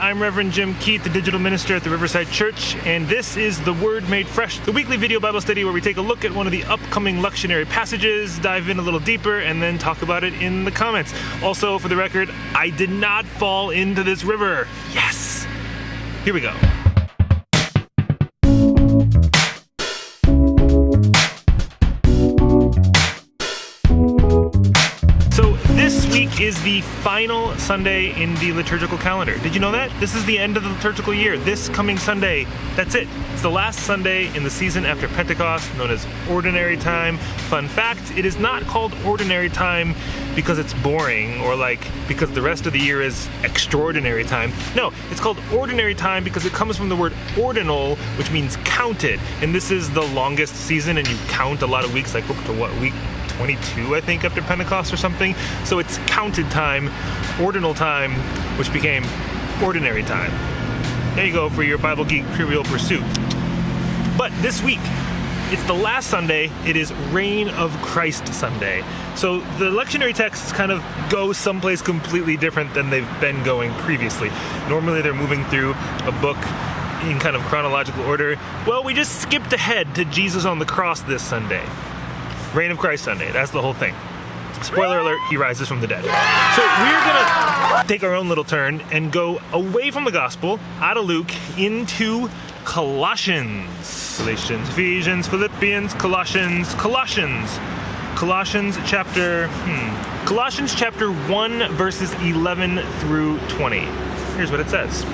I'm Reverend Jim Keat, the digital minister at the Riverside Church, and this is The Word Made Fresh, the weekly video Bible study where we take a look at one of the upcoming lectionary passages, dive in a little deeper, and then talk about it in the comments. Also, for the record, I did not fall into this river. Yes! Here we go. This week is the final Sunday in the liturgical calendar. Did you know that? This is the end of the liturgical year. This coming Sunday, that's it. It's the last Sunday in the season after Pentecost, known as Ordinary Time. Fun fact, it is not called Ordinary Time because it's boring or because the rest of the year is Extraordinary Time. No, it's called Ordinary Time because it comes from the word ordinal, which means counted. And this is the longest season, and you count a lot of weeks, like up to what, week 22, I think, after Pentecost or something. So it's counted time, ordinal time, which became ordinary time. There you go for your Bible Geek Trivial Pursuit. But this week, it's the last Sunday. It is Reign of Christ Sunday. So the lectionary texts kind of go someplace completely different than they've been going previously. Normally they're moving through a book in kind of chronological order. Well, we just skipped ahead to Jesus on the cross this Sunday. Reign of Christ Sunday, that's the whole thing. Spoiler alert, he rises from the dead. So we're gonna take our own little turn and go away from the gospel, out of Luke, into Colossians. Galatians, Ephesians, Philippians, Colossians chapter 1, verses 11 through 20. Here's what it says.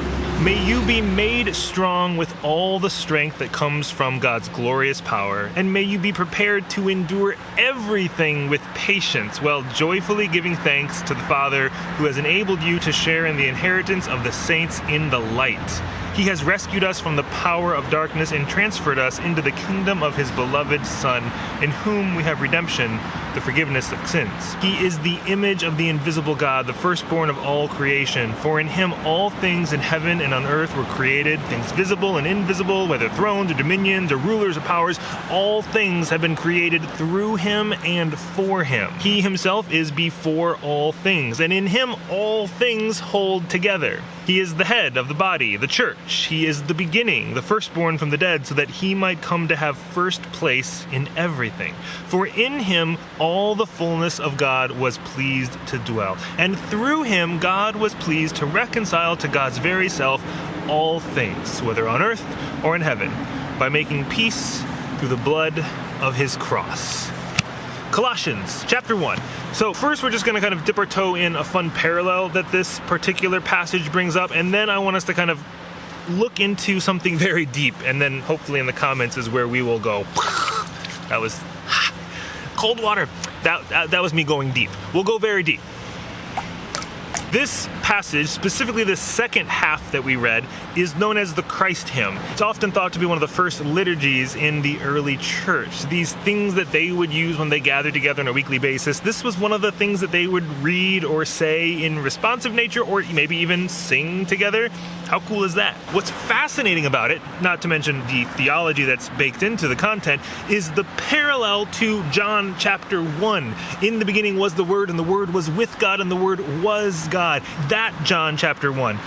May you be made strong with all the strength that comes from God's glorious power, and may you be prepared to endure everything with patience, while joyfully giving thanks to the Father who has enabled you to share in the inheritance of the saints in the light. He has rescued us from the power of darkness and transferred us into the kingdom of his beloved Son, in whom we have redemption, the forgiveness of sins. He is the image of the invisible God, the firstborn of all creation. For in him all things in heaven and on earth were created, things visible and invisible, whether thrones or dominions or rulers or powers, all things have been created through him and for him. He himself is before all things, and in him all things hold together. He is the head of the body, the church. He is the beginning, the firstborn from the dead, so that he might come to have first place in everything. For in him all the fullness of God was pleased to dwell, and through him God was pleased to reconcile to God's very self all things, whether on earth or in heaven, by making peace through the blood of his cross. Colossians Chapter 1. So first we're just going to kind of dip our toe in a fun parallel that this particular passage brings up, and then I want us to kind of look into something very deep, and then hopefully in the comments is where we will go. That was cold water. That was me going deep. We'll go very deep. This passage, specifically the second half that we read, is known as the Christ hymn. It's often thought to be one of the first liturgies in the early church. These things that they would use when they gathered together on a weekly basis, this was one of the things that they would read or say in responsive nature, or maybe even sing together. How cool is that? What's fascinating about it, not to mention the theology that's baked into the content, is the parallel to John chapter 1. In the beginning was the Word, and the Word was with God, and the Word was God. That John chapter 1.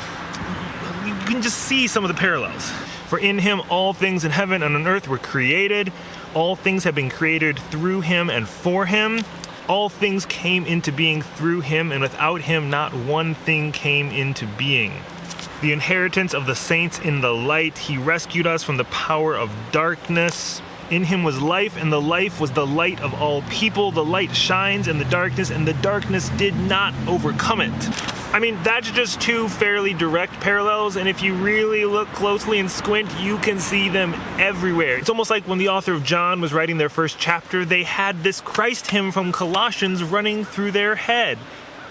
You can just see some of the parallels. For in him all things in heaven and on earth were created. All things have been created through him and for him. All things came into being through him, and without him not one thing came into being. The inheritance of the saints in the light. He rescued us from the power of darkness. In him was life, and the life was the light of all people. The light shines in the darkness, and the darkness did not overcome it. I mean, that's just two fairly direct parallels, and if you really look closely and squint, you can see them everywhere. It's almost like when the author of John was writing their first chapter, they had this Christ hymn from Colossians running through their head.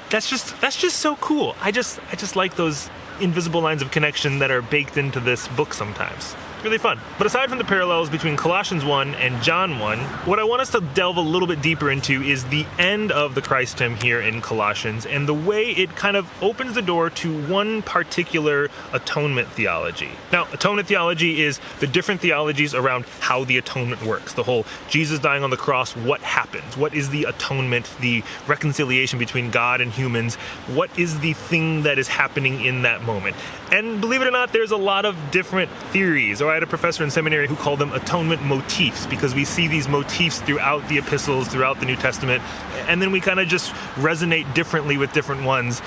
That's just so cool. I just like those invisible lines of connection that are baked into this book sometimes. really fun. But aside from the parallels between Colossians 1 and John 1, what I want us to delve a little bit deeper into is the end of the Christ hymn here in Colossians and the way it kind of opens the door to one particular atonement theology. Now, atonement theology is the different theologies around how the atonement works. The whole Jesus dying on the cross, what happens? What is the atonement, the reconciliation between God and humans? What is the thing that is happening in that moment? And believe it or not, there's a lot of different theories. Or I had a professor in seminary who called them atonement motifs, because we see these motifs throughout the epistles, throughout the New Testament, and then we kind of just resonate differently with different ones.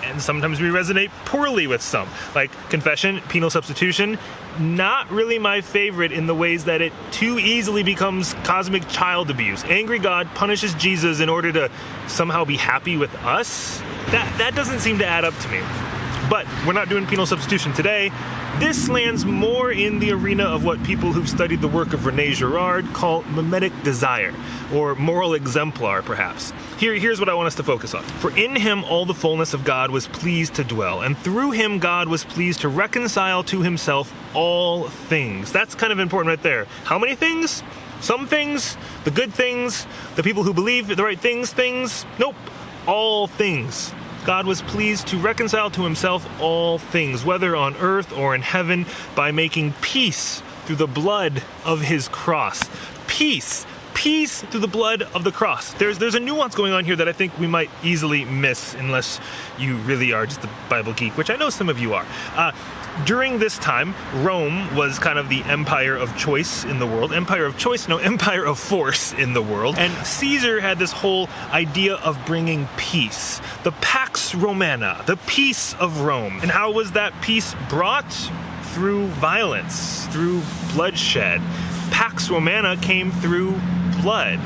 And sometimes we resonate poorly with some. Like confession, penal substitution, not really my favorite in the ways that it too easily becomes cosmic child abuse. Angry God punishes Jesus in order to somehow be happy with us. That doesn't seem to add up to me. But we're not doing penal substitution today. This lands more in the arena of what people who've studied the work of René Girard call mimetic desire, or moral exemplar, perhaps. Here's what I want us to focus on. For in him all the fullness of God was pleased to dwell, and through him God was pleased to reconcile to himself all things. That's kind of important right there. How many things? Some things? The good things? The people who believe the right things? Nope. All things. God was pleased to reconcile to himself all things, whether on earth or in heaven, by making peace through the blood of his cross. Peace through the blood of the cross. There's a nuance going on here that I think we might easily miss unless you really are just a Bible geek, which I know some of you are. During this time, Rome was kind of the empire of choice in the world. Empire of force in the world. And Caesar had this whole idea of bringing peace. The Pax Romana, the peace of Rome. And how was that peace brought? Through violence, through bloodshed. Pax Romana came through blood.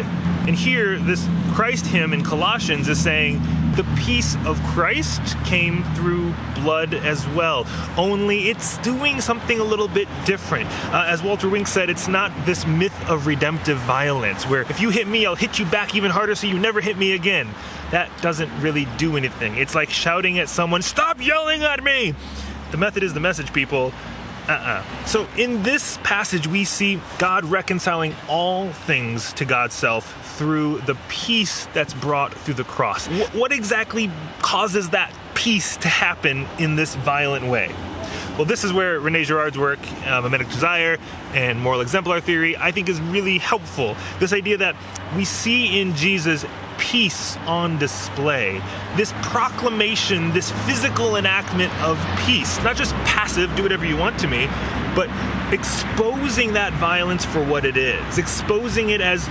And here, this Christ hymn in Colossians is saying, the peace of Christ came through blood as well. Only it's doing something a little bit different. As Walter Wink said, it's not this myth of redemptive violence, where if you hit me, I'll hit you back even harder so you never hit me again. That doesn't really do anything. It's like shouting at someone, "Stop yelling at me!" The method is the message, people. So in this passage, we see God reconciling all things to God's self through the peace that's brought through the cross. What exactly causes that peace to happen in this violent way? Well, this is where René Girard's work, Mimetic Desire and Moral Exemplar theory, I think is really helpful. This idea that we see in Jesus peace on display. This proclamation, this physical enactment of peace. Not just passive, do whatever you want to me, but exposing that violence for what it is. Exposing it as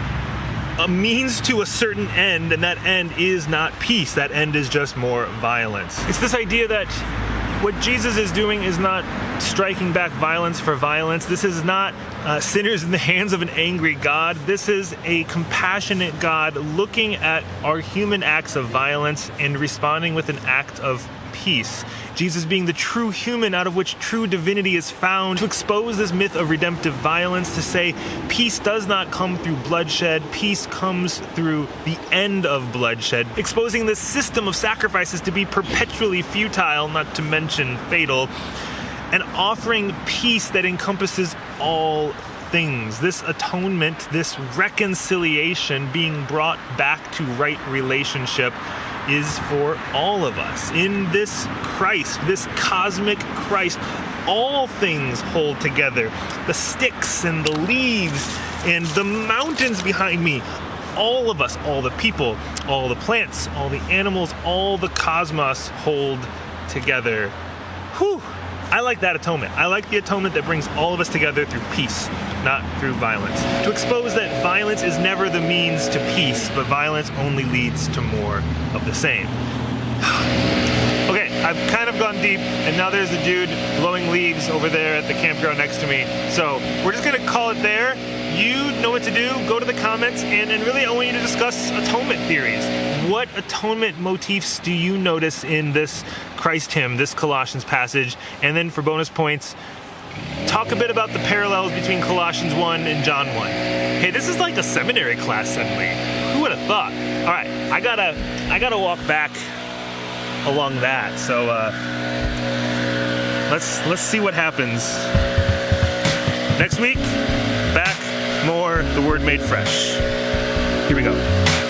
a means to a certain end, and that end is not peace. That end is just more violence. It's this idea that what Jesus is doing is not striking back violence for violence. This is not sinners in the hands of an angry God. This is a compassionate God looking at our human acts of violence and responding with an act of peace. Jesus being the true human out of which true divinity is found, to expose this myth of redemptive violence, to say peace does not come through bloodshed, peace comes through the end of bloodshed, exposing this system of sacrifices to be perpetually futile, not to mention fatal, and offering peace that encompasses all things. This atonement, this reconciliation being brought back to right relationship is for all of us. In this Christ, this cosmic Christ, all things hold together. The sticks and the leaves and the mountains behind me. All of us, all the people, all the plants, all the animals, all the cosmos hold together. Whew! I like that atonement. I like the atonement that brings all of us together through peace, not through violence. To expose that violence is never the means to peace, but violence only leads to more of the same. Okay, I've kind of gone deep, and now there's a dude blowing leaves over there at the campground next to me. So we're just gonna call it there. You know what to do. Go to the comments, and really I want you to discuss atonement theories. What atonement motifs do you notice in this Christ hymn, this Colossians passage? And then for bonus points, talk a bit about the parallels between Colossians 1 and John 1. Hey, this is like a seminary class suddenly. Who would have thought? All right, I gotta walk back along that. So let's see what happens. Next week, back, more, the Word made fresh. Here we go.